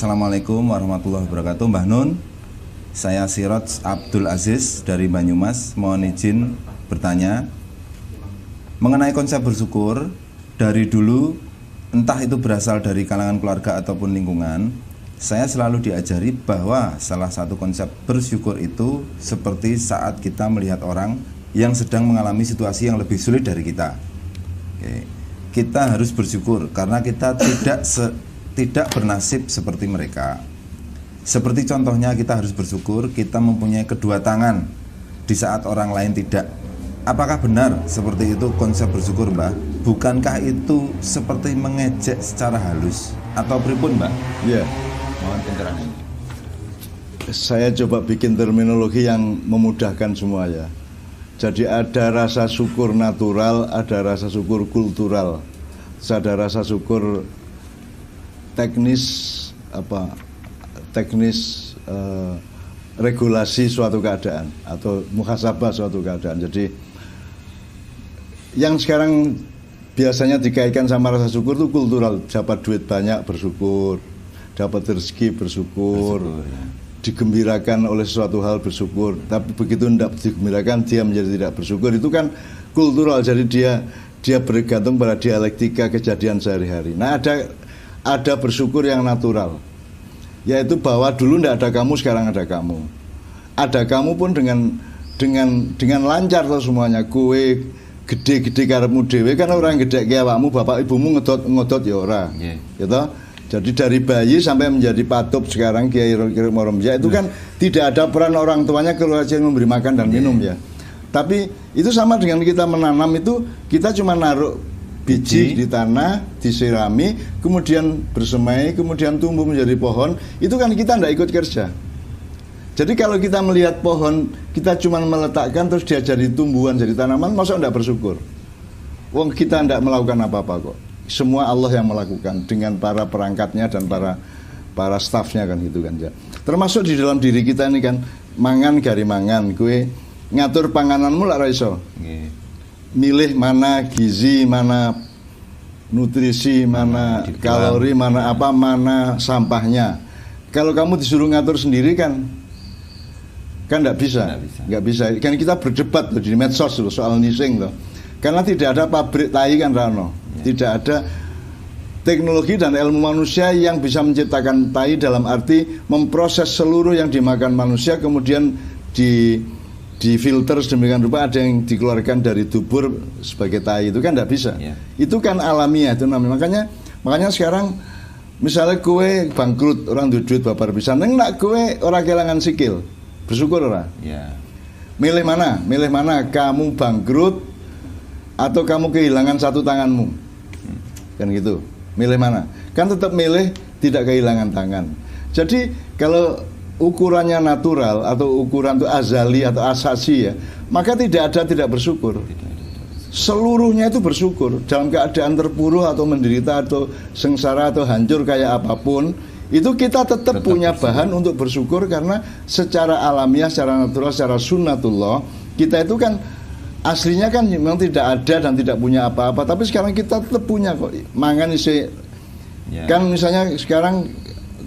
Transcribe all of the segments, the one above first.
Assalamualaikum warahmatullahi wabarakatuh. Mbah Nun, saya Siroj Abdul Aziz dari Banyumas. Mohon izin bertanya mengenai konsep bersyukur. Dari dulu, entah itu berasal dari kalangan keluarga ataupun lingkungan, saya selalu diajari bahwa salah satu konsep bersyukur itu seperti saat kita melihat orang yang sedang mengalami situasi yang lebih sulit dari kita. Oke. Kita harus bersyukur karena kita tidak bernasib seperti mereka. Seperti contohnya, kita harus bersyukur kita mempunyai kedua tangan di saat orang lain tidak. Apakah benar seperti itu konsep bersyukur, Mbah? Bukankah itu seperti mengejek secara halus atau pripun, Mbah? Ya, Mohon pencerahan. saya coba bikin terminologi yang memudahkan semua ya. Jadi ada rasa syukur natural, ada rasa syukur kultural, ada rasa syukur teknis regulasi suatu keadaan atau muhasabah suatu keadaan. Jadi yang sekarang biasanya dikaitkan sama rasa syukur itu kultural. Dapat duit banyak bersyukur, dapat rezeki bersyukur, ya. Digembirakan oleh suatu hal bersyukur. Tapi begitu tidak digembirakan dia menjadi tidak bersyukur. Itu kan kultural. Jadi dia bergantung pada dialektika kejadian sehari-hari. Nah, ada bersyukur yang natural, yaitu bahwa dulu tidak ada kamu, sekarang ada kamu. Ada kamu pun dengan lancar tuh semuanya. Kue gede-gede karepmu dhewe kan orang gede kayak awakmu, bapak ibumu ngodot ya ora. Yeah. Gitu. Jadi dari bayi sampai menjadi patub sekarang Kiai Moromja itu kan tidak ada peran orang tuanya keluar aja memberi makan dan minum ya. Tapi itu sama dengan kita menanam, itu kita cuma naruh biji di tanah, disirami, kemudian bersemai, kemudian tumbuh menjadi pohon. Itu kan kita tidak ikut kerja. Jadi kalau kita melihat pohon, kita cuma meletakkan terus dia jadi tumbuhan, jadi tanaman, masa tidak bersyukur? Wong kita tidak melakukan apa-apa kok. Semua Allah yang melakukan dengan para perangkatnya dan para stafnya kan gitu kan ya. Termasuk di dalam diri kita ini kan, mangan gari mangan, kue ngatur pangananmu lah raiso. Milih mana gizi, mana nutrisi, mana kalori, mana apa, mana sampahnya. Kalau kamu disuruh ngatur sendiri kan nggak bisa. Kan kita berdebat loh di medsos loh, soal nising loh. Karena tidak ada pabrik tai kan Rano, tidak ada teknologi dan ilmu manusia yang bisa menciptakan tai dalam arti memproses seluruh yang dimakan manusia kemudian difilter sedemikian rupa, ada yang dikeluarkan dari dubur sebagai tai, itu kan tidak bisa. Itu kan alamiah, itu namanya. Makanya sekarang misalnya kue bangkrut, orang duit babar bisa, neng kue orang kehilangan sikil, bersyukur orang. Milih mana kamu bangkrut atau kamu kehilangan satu tanganmu, kan gitu. Milih mana? Kan tetap milih tidak kehilangan tangan. Jadi kalau ukurannya natural atau ukuran itu azali atau asasi ya, maka tidak bersyukur. Seluruhnya itu bersyukur. Dalam keadaan terpuruk atau menderita atau sengsara atau hancur kayak apapun, itu kita tetap punya bahan untuk bersyukur karena secara alamiah, secara natural, secara sunnatullah, kita itu kan aslinya kan memang tidak ada dan tidak punya apa-apa, tapi sekarang kita tetap punya kok. Mangan isi kan misalnya sekarang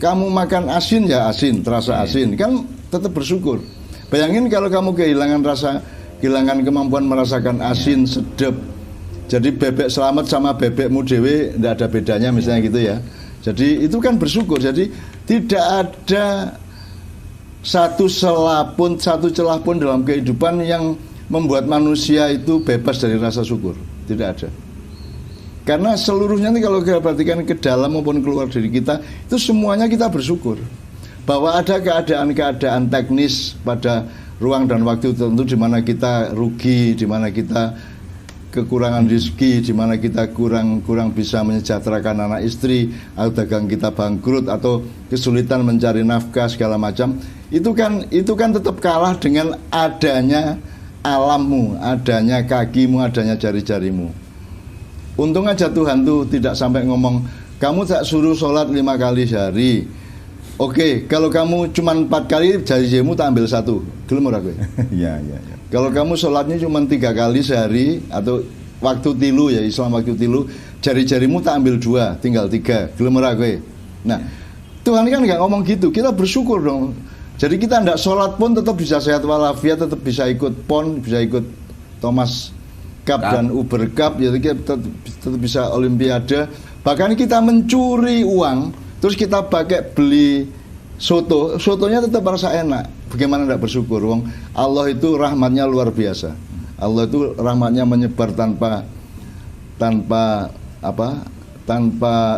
kamu makan asin ya asin, terasa asin, kan tetap bersyukur. Bayangin kalau kamu kehilangan kemampuan merasakan asin, sedap. Jadi bebek selamat sama bebekmu dewe tidak ada bedanya misalnya gitu ya. Jadi itu kan bersyukur. Jadi tidak ada satu celah pun dalam kehidupan yang membuat manusia itu bebas dari rasa syukur. Tidak ada. Karena seluruhnya ini kalau kita perhatikan ke dalam maupun keluar dari kita, itu semuanya kita bersyukur. Bahwa ada keadaan-keadaan teknis pada ruang dan waktu tertentu di mana kita rugi, di mana kita kekurangan rezeki, di mana kita kurang bisa menyejahterakan anak istri, atau dagang kita bangkrut, atau kesulitan mencari nafkah segala macam. Itu kan tetap kalah dengan adanya alammu, adanya kakimu, adanya jari-jarimu. Untung aja Tuhan tuh tidak sampai ngomong kamu tak suruh sholat 5 kali sehari. Oke, kalau kamu cuma 4 kali jari-jarimu tak ambil 1. Gelem ora kowe? Iya. Kalau kamu sholatnya cuma 3 kali sehari atau waktu tilu ya, Islam waktu tilu, jari-jarimu tak ambil 2, tinggal 3. Gelem ora kowe? Nah, Tuhan kan nggak ngomong gitu. Kita bersyukur dong. Jadi kita tidak sholat pun tetap bisa sehat walafiat, tetap bisa ikut PON, bisa ikut Thomas Cup dan Uber Cup, jadi kita tetap bisa Olimpiade. Bahkan kita mencuri uang, terus kita pakai beli sotonya tetap rasa enak. Bagaimana tidak bersyukur? Wong Allah itu rahmatnya luar biasa. Allah itu rahmatnya menyebar tanpa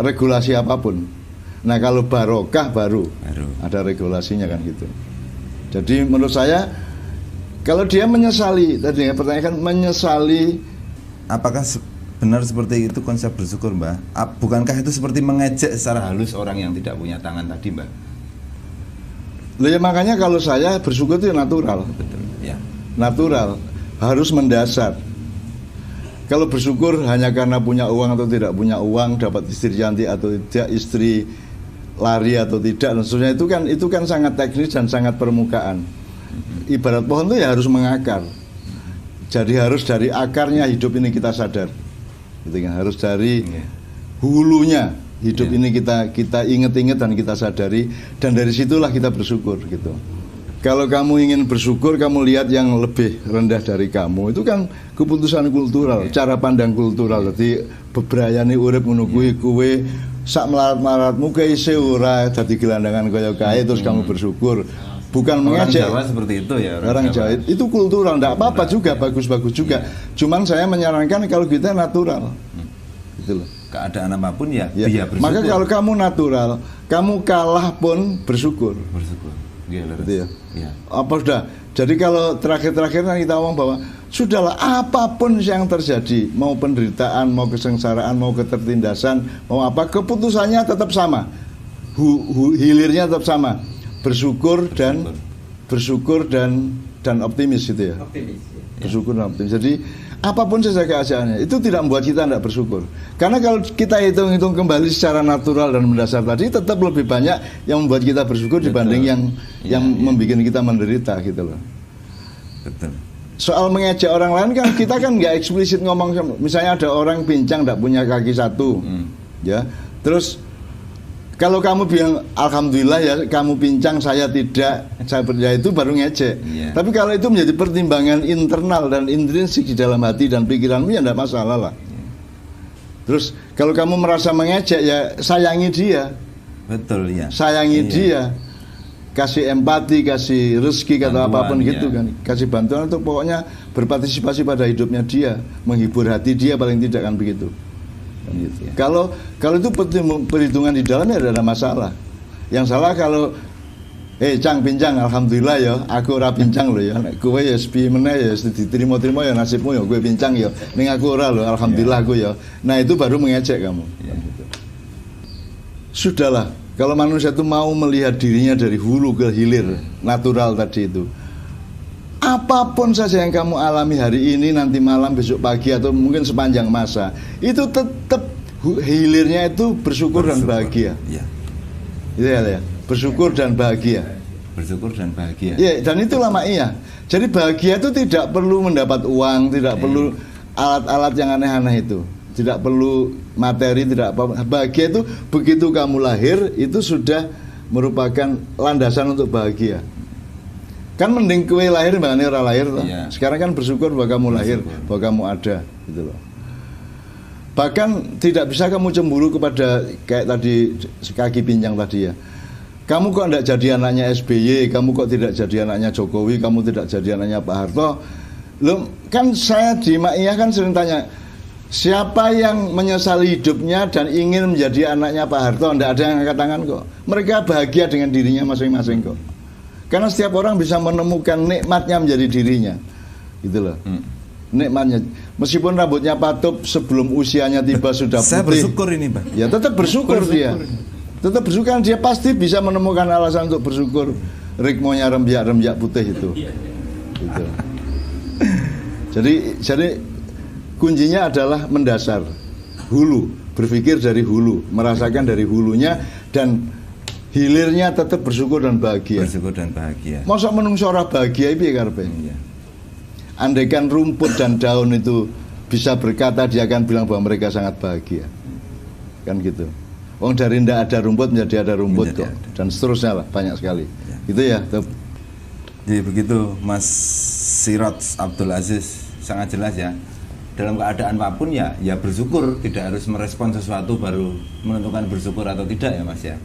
regulasi apapun. Nah kalau barokah baru ada regulasinya kan gitu. Jadi menurut saya kalau dia menyesali, tadi pertanyaan kan menyesali, apakah benar seperti itu konsep bersyukur, Mbah? Bukankah itu seperti mengejek secara halus orang yang tidak punya tangan tadi, Mbah? Loh ya makanya kalau saya bersyukur itu natural. Betul, ya. Natural, harus mendasar. Kalau bersyukur hanya karena punya uang atau tidak punya uang, dapat istri cantik atau tidak, istri lari atau tidak, dan seterusnya itu kan sangat teknis dan sangat permukaan. Ibarat pohon itu ya harus mengakar. Jadi harus dari akarnya hidup ini kita sadar. Gitu kan? Harus dari hulunya hidup ini kita ingat-ingat dan kita sadari, dan dari situlah kita bersyukur gitu. Kalau kamu ingin bersyukur, kamu lihat yang lebih rendah dari kamu, itu kan keputusan kultural, cara pandang kultural. Jadi bebrayane urip ngono kuwi kowe sak melarat-melaratmu keise ora dadi gelandangan kaya kae terus kamu bersyukur. Bukan mengejek. Orang Jawa seperti itu ya. Orang Jawa itu kultural, enggak apa-apa juga, bagus-bagus juga. Cuman saya menyarankan kalau kita natural. Gitu loh. Keadaan apapun ya. Bersyukur. Maka kalau kamu natural, kamu kalah pun bersyukur. Bersyukur. Gitu ya. Apa sudah? Jadi kalau terakhir-terakhir kita ngomong bahwa sudahlah apapun yang terjadi, mau penderitaan, mau kesengsaraan, mau ketertindasan, mau apa, keputusannya tetap sama. Hilirnya tetap sama. Bersyukur dan optimis gitu ya. Bersyukur dan optimis. Jadi apapun saja keadaannya, itu tidak membuat kita tidak bersyukur. Karena kalau kita hitung-hitung kembali secara natural dan mendasar tadi, tetap lebih banyak yang membuat kita bersyukur dibanding yang membuat kita menderita gitu loh. Betul. Soal mengejek orang lain kan kita kan nggak eksplisit ngomong, misalnya ada orang pincang tidak punya kaki satu, ya. Terus kalau kamu bilang alhamdulillah ya kamu pincang saya tidak, saya percaya, itu baru ngejek. Tapi kalau itu menjadi pertimbangan internal dan intrinsik di dalam hati dan pikiranmu ya tidak masalah lah. Terus kalau kamu merasa mengejek ya sayangi dia. Betul ya. Sayangi dia. Kasih empati, kasih rezeki, kata apapun gitu kan. Kasih bantuan untuk pokoknya berpartisipasi pada hidupnya dia, menghibur hati dia paling tidak kan begitu. Gitu. Kalau itu perhitungan di dalamnya tidak ada masalah. Yang salah kalau cang pincang alhamdulillah ya, aku ora pincang loh ya. Kowe ya sepi meneh ya diterima-terima ya nasibmu ya, kowe pincang ya. Ning aku ora loh, alhamdulillah aku ya. Nah, itu baru mengejek kamu. Gitu. Sudahlah, kalau manusia itu mau melihat dirinya dari hulu ke hilir, natural tadi itu. Apapun saja yang kamu alami hari ini, nanti malam, besok pagi, atau mungkin sepanjang masa, itu tetap hilirnya itu bersyukur dan bahagia. Ya. Itu ya. Bersyukur dan bahagia. Bersyukur dan bahagia. Ya, dan itulah maknya. Jadi bahagia itu tidak perlu mendapat uang, tidak perlu alat-alat yang aneh-aneh itu, tidak perlu materi, tidak apa. Bahagia itu begitu kamu lahir itu sudah merupakan landasan untuk bahagia. Kan mending kue lahir mbakane ora lahir toh. Sekarang kan bersyukur bahwa kamu lahir, bahwa kamu ada gitu loh. Bahkan tidak bisa kamu cemburu kepada kayak tadi kaki pincang tadi ya. Kamu kok tidak jadi anaknya SBY, kamu kok tidak jadi anaknya Jokowi, kamu tidak jadi anaknya Pak Harto. Loh, kan saya di Maiyah kan sering tanya, siapa yang menyesali hidupnya dan ingin menjadi anaknya Pak Harto? Tidak ada yang angkat tangan kok. Mereka bahagia dengan dirinya masing-masing kok. Karena setiap orang bisa menemukan nikmatnya menjadi dirinya, gitu loh. Nikmatnya, meskipun rambutnya patup sebelum usianya tiba sudah putih. Saya bersyukur ini, Pak. Ya tetap bersyukur dia. Tetap bersyukur, dia pasti bisa menemukan alasan untuk bersyukur. Ritmonya rembiak-rembiak putih itu. Gitu. Jadi kuncinya adalah mendasar, hulu, berpikir dari hulu, merasakan dari hulunya, dan hilirnya tetap bersyukur dan bahagia. Bersyukur dan bahagia. Masa menungso ora bahagia piye karepe? Andaikan rumput dan daun itu bisa berkata, dia akan bilang bahwa mereka sangat bahagia. Kan gitu. Wong dari ndak ada rumput menjadi ada rumput Menjadi kok. ada. Dan seterusnya lah, banyak sekali. Ya. Gitu ya. Jadi begitu Mas Sirot Abdul Aziz, sangat jelas ya. Dalam keadaan apapun ya bersyukur, tidak harus merespon sesuatu baru menentukan bersyukur atau tidak ya Mas ya.